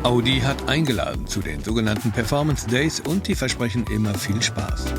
Audi hat eingeladen zu den sogenannten Performance Days und die versprechen immer viel Spaß.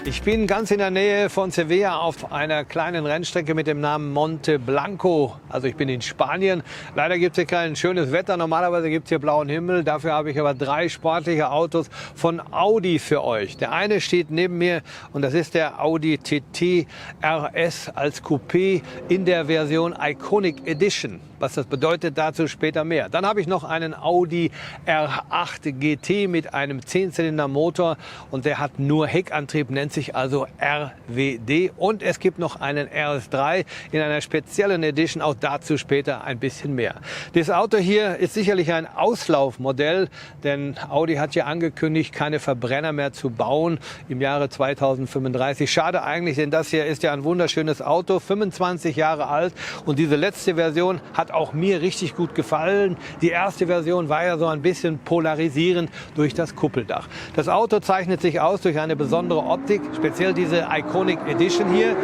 Ich bin ganz in der Nähe von Sevilla auf einer kleinen Rennstrecke mit dem Namen Monte Blanco. Also ich bin in Spanien. Leider gibt es hier kein schönes Wetter. Normalerweise gibt es hier blauen Himmel. Dafür habe ich aber 3 sportliche Autos von Audi für euch. Der eine steht neben mir und das ist der Audi TT RS als Coupé in der Version Iconic Edition. Was das bedeutet, dazu später mehr. Dann habe ich noch einen Audi R8 GT mit einem 10-Zylinder-Motor und der hat nur Heckantrieb, nennt sich also RWD. Und es gibt noch einen RS3 in einer speziellen Edition, auch dazu später ein bisschen mehr. Das Auto hier ist sicherlich ein Auslaufmodell, denn Audi hat ja angekündigt, keine Verbrenner mehr zu bauen im Jahre 2035. Schade eigentlich, denn das hier ist ja ein wunderschönes Auto, 25 Jahre alt und diese letzte Version hat auch mir richtig gut gefallen. Die erste Version war ja so ein bisschen polarisierend durch das Kuppeldach. Das Auto zeichnet sich aus durch eine besondere Optik, speziell diese Iconic Edition hier.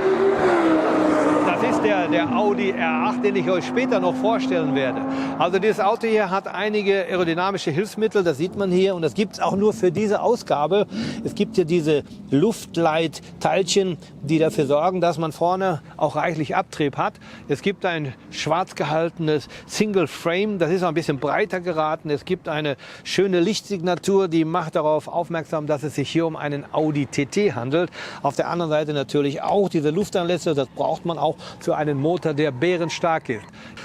Das ist der Audi R8, den ich euch später noch vorstellen werde. Also dieses Auto hier hat einige aerodynamische Hilfsmittel, das sieht man hier. Und das gibt es auch nur für diese Ausgabe. Es gibt hier diese Luftleitteilchen, die dafür sorgen, dass man vorne auch reichlich Abtrieb hat. Es gibt ein schwarz gehaltenes Single Frame, das ist ein bisschen breiter geraten. Es gibt eine schöne Lichtsignatur, die macht darauf aufmerksam, dass es sich hier um einen Audi TT handelt. Auf der anderen Seite natürlich auch diese Luftanlässe, das braucht man auch für einen Motor, der bärenstark ist.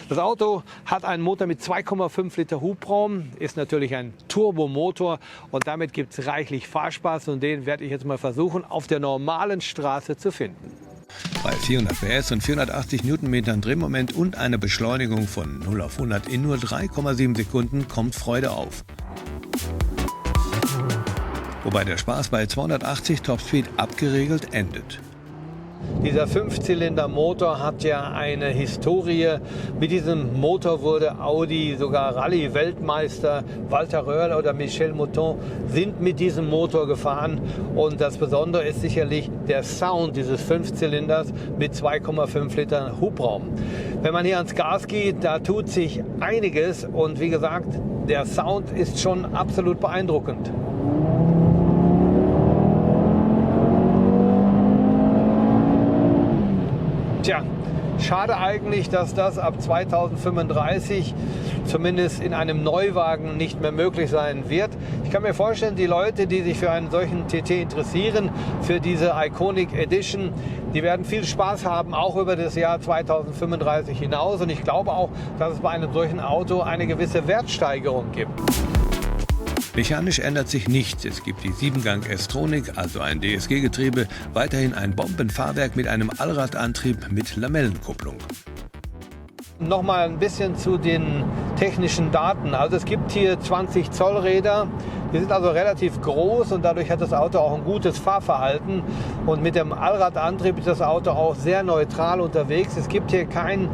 Das Auto hat einen Motor mit 2,5 Liter Hubraum, ist natürlich ein Turbomotor und damit gibt es reichlich Fahrspaß und den werde ich jetzt mal versuchen, auf der normalen Straße zu finden. Bei 400 PS und 480 Newtonmetern Drehmoment und einer Beschleunigung von 0 auf 100 in nur 3,7 Sekunden kommt Freude auf. Wobei der Spaß bei 280 Topspeed abgeregelt endet. Dieser 5-Zylinder-Motor hat ja eine Historie. Mit diesem Motor wurde Audi sogar Rallye-Weltmeister. Walter Röhrl oder Michel Mouton sind mit diesem Motor gefahren. Und das Besondere ist sicherlich der Sound dieses 5-Zylinders mit 2,5 Litern Hubraum. Wenn man hier ans Gas geht, da tut sich einiges. Und wie gesagt, der Sound ist schon absolut beeindruckend. Tja, schade eigentlich, dass das ab 2035 zumindest in einem Neuwagen nicht mehr möglich sein wird. Ich kann mir vorstellen, die Leute, die sich für einen solchen TT interessieren, für diese Iconic Edition, die werden viel Spaß haben, auch über das Jahr 2035 hinaus. Und ich glaube auch, dass es bei einem solchen Auto eine gewisse Wertsteigerung gibt. Mechanisch ändert sich nichts. Es gibt die 7-Gang S-Tronic, also ein DSG-Getriebe, weiterhin ein Bombenfahrwerk mit einem Allradantrieb mit Lamellenkupplung. Nochmal ein bisschen zu den technischen Daten. Also es gibt hier 20 Zoll Räder, die sind also relativ groß und dadurch hat das Auto auch ein gutes Fahrverhalten. Und mit dem Allradantrieb ist das Auto auch sehr neutral unterwegs. Es gibt hier kein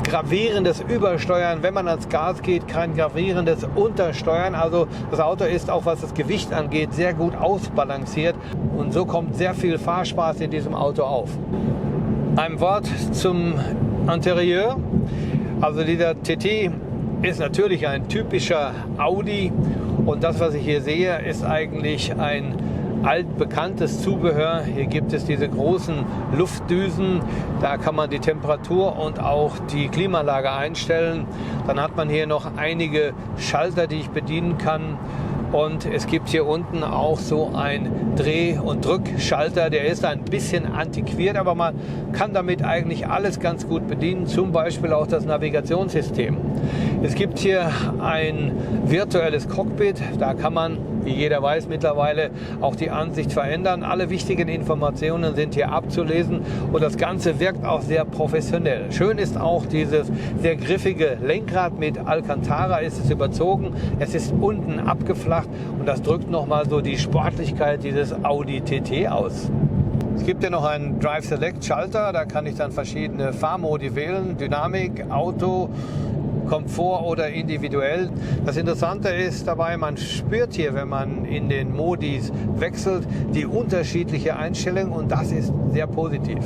gravierendes Übersteuern, wenn man ans Gas geht, kein gravierendes Untersteuern. Also das Auto ist auch, was das Gewicht angeht, sehr gut ausbalanciert und so kommt sehr viel Fahrspaß in diesem Auto auf. Ein Wort zum Interieur. Also dieser TT ist natürlich ein typischer Audi und das, was ich hier sehe, ist eigentlich ein altbekanntes Zubehör. Hier gibt es diese großen Luftdüsen, da kann man die Temperatur und auch die Klimaanlage einstellen. Dann hat man hier noch einige Schalter, die ich bedienen kann. Und es gibt hier unten auch so ein Dreh- und Drückschalter, der ist ein bisschen antiquiert, aber man kann damit eigentlich alles ganz gut bedienen, zum Beispiel auch das Navigationssystem. Es gibt hier ein virtuelles Cockpit, da kann man, wie jeder weiß mittlerweile, auch die Ansicht verändern. Alle wichtigen Informationen sind hier abzulesen und das Ganze wirkt auch sehr professionell. Schön ist auch dieses sehr griffige Lenkrad mit Alcantara, ist es überzogen, es ist unten abgeflacht und das drückt nochmal so die Sportlichkeit dieses Audi TT aus. Es gibt ja noch einen Drive Select Schalter, da kann ich dann verschiedene Fahrmodi wählen, Dynamik, Auto, Komfort oder individuell. Das Interessante ist dabei, man spürt hier, wenn man in den Modis wechselt, die unterschiedliche Einstellung und das ist sehr positiv.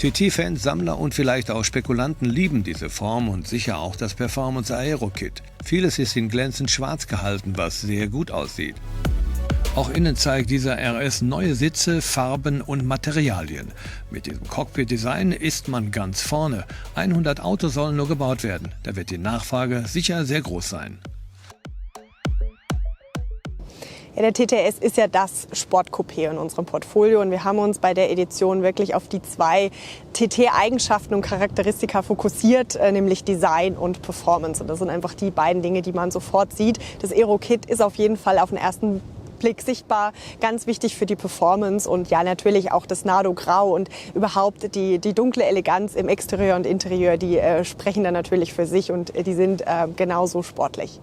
TT-Fans, Sammler und vielleicht auch Spekulanten lieben diese Form und sicher auch das Performance Aero Kit. Vieles ist in glänzend schwarz gehalten, was sehr gut aussieht. Auch innen zeigt dieser RS neue Sitze, Farben und Materialien. Mit diesem Cockpit-Design ist man ganz vorne. 100 Autos sollen nur gebaut werden. Da wird die Nachfrage sicher sehr groß sein. Ja, der TTS ist ja das Sportcoupé in unserem Portfolio und wir haben uns bei der Edition wirklich auf die zwei TT-Eigenschaften und Charakteristika fokussiert, nämlich Design und Performance. Und das sind einfach die beiden Dinge, die man sofort sieht. Das Aero-Kit ist auf jeden Fall auf den ersten Blick sichtbar, ganz wichtig für die Performance und ja natürlich auch das Nardo Grau und überhaupt die dunkle Eleganz im Exterieur und Interieur, die sprechen dann natürlich für sich und die sind genauso sportlich.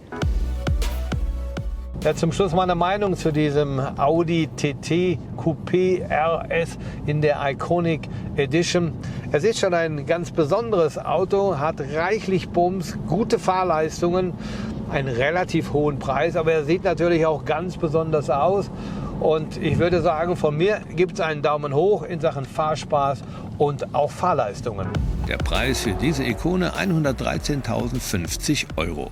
Ja, zum Schluss meine Meinung zu diesem Audi TT Coupé RS in der Iconic Edition. Es ist schon ein ganz besonderes Auto, hat reichlich Bums, gute Fahrleistungen, einen relativ hohen Preis, aber er sieht natürlich auch ganz besonders aus. Und ich würde sagen, von mir gibt es einen Daumen hoch in Sachen Fahrspaß und auch Fahrleistungen. Der Preis für diese Ikone 113.050 €.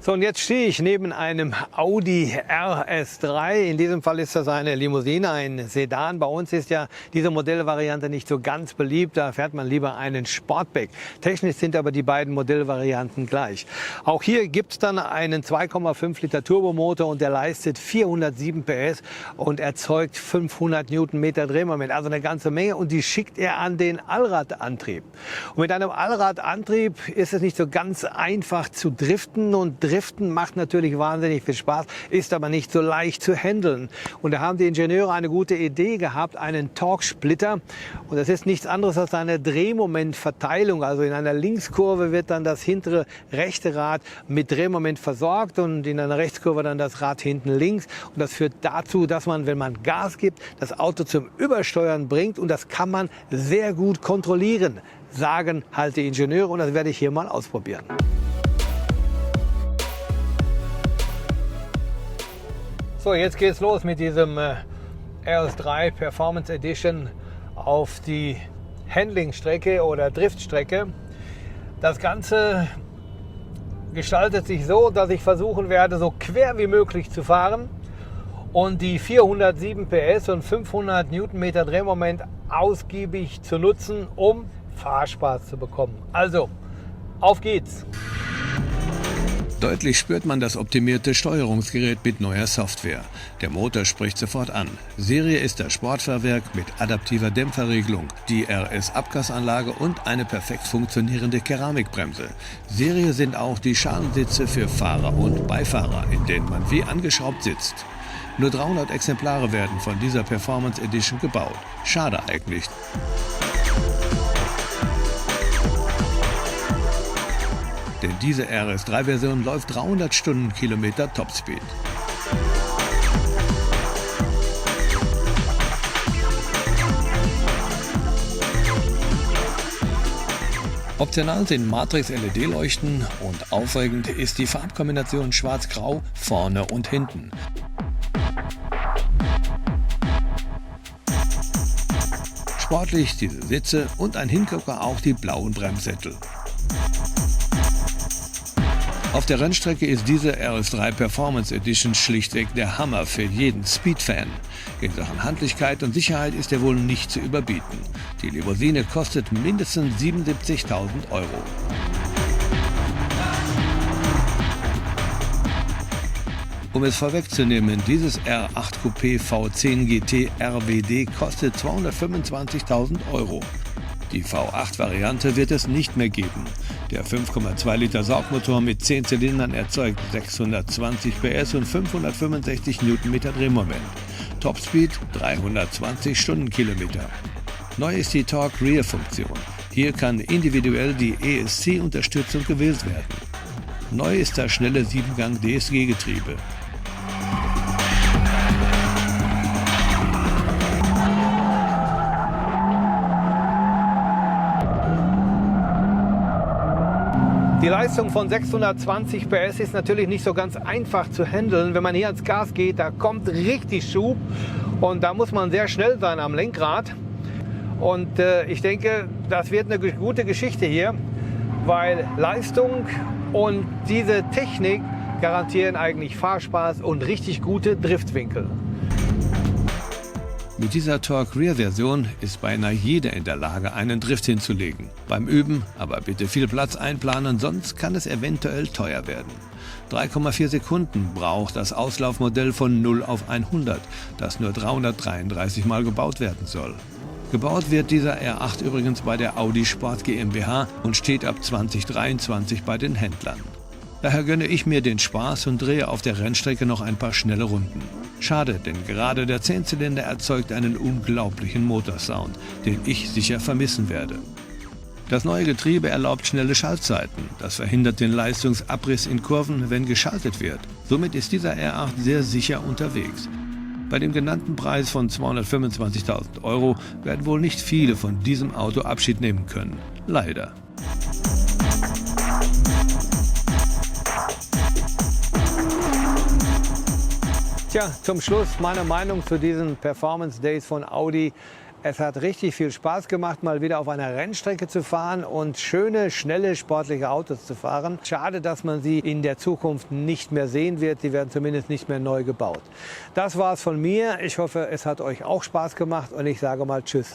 So, und jetzt stehe ich neben einem Audi RS3. In diesem Fall ist das eine Limousine, ein Sedan. Bei uns ist ja diese Modellvariante nicht so ganz beliebt. Da fährt man lieber einen Sportback. Technisch sind aber die beiden Modellvarianten gleich. Auch hier gibt es dann einen 2,5 Liter Turbomotor und der leistet 407 PS und erzeugt 500 Newtonmeter Drehmoment. Also eine ganze Menge und die schickt er an den Allradantrieb. Und mit einem Allradantrieb ist es nicht so ganz einfach zu driften und Driften macht natürlich wahnsinnig viel Spaß, ist aber nicht so leicht zu handeln. Und da haben die Ingenieure eine gute Idee gehabt, einen Torque-Splitter. Und das ist nichts anderes als eine Drehmomentverteilung. Also in einer Linkskurve wird dann das hintere rechte Rad mit Drehmoment versorgt und in einer Rechtskurve dann das Rad hinten links. Und das führt dazu, dass man, wenn man Gas gibt, das Auto zum Übersteuern bringt. Und das kann man sehr gut kontrollieren, sagen halt die Ingenieure. Und das werde ich hier mal ausprobieren. So, jetzt geht's los mit diesem RS3 Performance Edition auf die Handlingstrecke oder Driftstrecke. Das Ganze gestaltet sich so, dass ich versuchen werde, so quer wie möglich zu fahren und die 407 PS und 500 Newtonmeter Drehmoment ausgiebig zu nutzen, um Fahrspaß zu bekommen. Also, auf geht's! Deutlich spürt man das optimierte Steuerungsgerät mit neuer Software. Der Motor spricht sofort an. Serie ist das Sportfahrwerk mit adaptiver Dämpferregelung, die RS-Abgasanlage und eine perfekt funktionierende Keramikbremse. Serie sind auch die Schalensitze für Fahrer und Beifahrer, in denen man wie angeschraubt sitzt. Nur 300 Exemplare werden von dieser Performance Edition gebaut. Schade eigentlich. Denn diese RS3-Version läuft 300 Stundenkilometer Topspeed. Optional sind Matrix-LED-Leuchten und aufregend ist die Farbkombination Schwarz-Grau vorne und hinten. Sportlich diese Sitze und ein Hingucker auch die blauen Bremssättel. Auf der Rennstrecke ist diese RS3 Performance Edition schlichtweg der Hammer für jeden Speed-Fan. In Sachen Handlichkeit und Sicherheit ist er wohl nicht zu überbieten. Die Limousine kostet mindestens 77.000 €. Um es vorwegzunehmen, dieses R8 Coupé V10 GT RWD kostet 225.000 €. Die V8-Variante wird es nicht mehr geben. Der 5,2 Liter Saugmotor mit 10 Zylindern erzeugt 620 PS und 565 Newtonmeter Drehmoment. Topspeed 320 Stundenkilometer. Neu ist die Torque-Rear-Funktion. Hier kann individuell die ESC-Unterstützung gewählt werden. Neu ist das schnelle 7-Gang DSG-Getriebe. Die Leistung von 620 PS ist natürlich nicht so ganz einfach zu handeln. Wenn man hier ans Gas geht, da kommt richtig Schub und da muss man sehr schnell sein am Lenkrad. Und ich denke, das wird eine gute Geschichte hier, weil Leistung und diese Technik garantieren eigentlich Fahrspaß und richtig gute Driftwinkel. Mit dieser Torque Rear Version ist beinahe jeder in der Lage, einen Drift hinzulegen. Beim Üben aber bitte viel Platz einplanen, sonst kann es eventuell teuer werden. 3,4 Sekunden braucht das Auslaufmodell von 0 auf 100, das nur 333 Mal gebaut werden soll. Gebaut wird dieser R8 übrigens bei der Audi Sport GmbH und steht ab 2023 bei den Händlern. Daher gönne ich mir den Spaß und drehe auf der Rennstrecke noch ein paar schnelle Runden. Schade, denn gerade der 10-Zylinder erzeugt einen unglaublichen Motorsound, den ich sicher vermissen werde. Das neue Getriebe erlaubt schnelle Schaltzeiten. Das verhindert den Leistungsabriss in Kurven, wenn geschaltet wird. Somit ist dieser R8 sehr sicher unterwegs. Bei dem genannten Preis von 225.000 Euro werden wohl nicht viele von diesem Auto Abschied nehmen können. Leider. Tja, zum Schluss meine Meinung zu diesen Performance Days von Audi. Es hat richtig viel Spaß gemacht, mal wieder auf einer Rennstrecke zu fahren und schöne, schnelle, sportliche Autos zu fahren. Schade, dass man sie in der Zukunft nicht mehr sehen wird. Sie werden zumindest nicht mehr neu gebaut. Das war's von mir. Ich hoffe, es hat euch auch Spaß gemacht und ich sage mal Tschüss.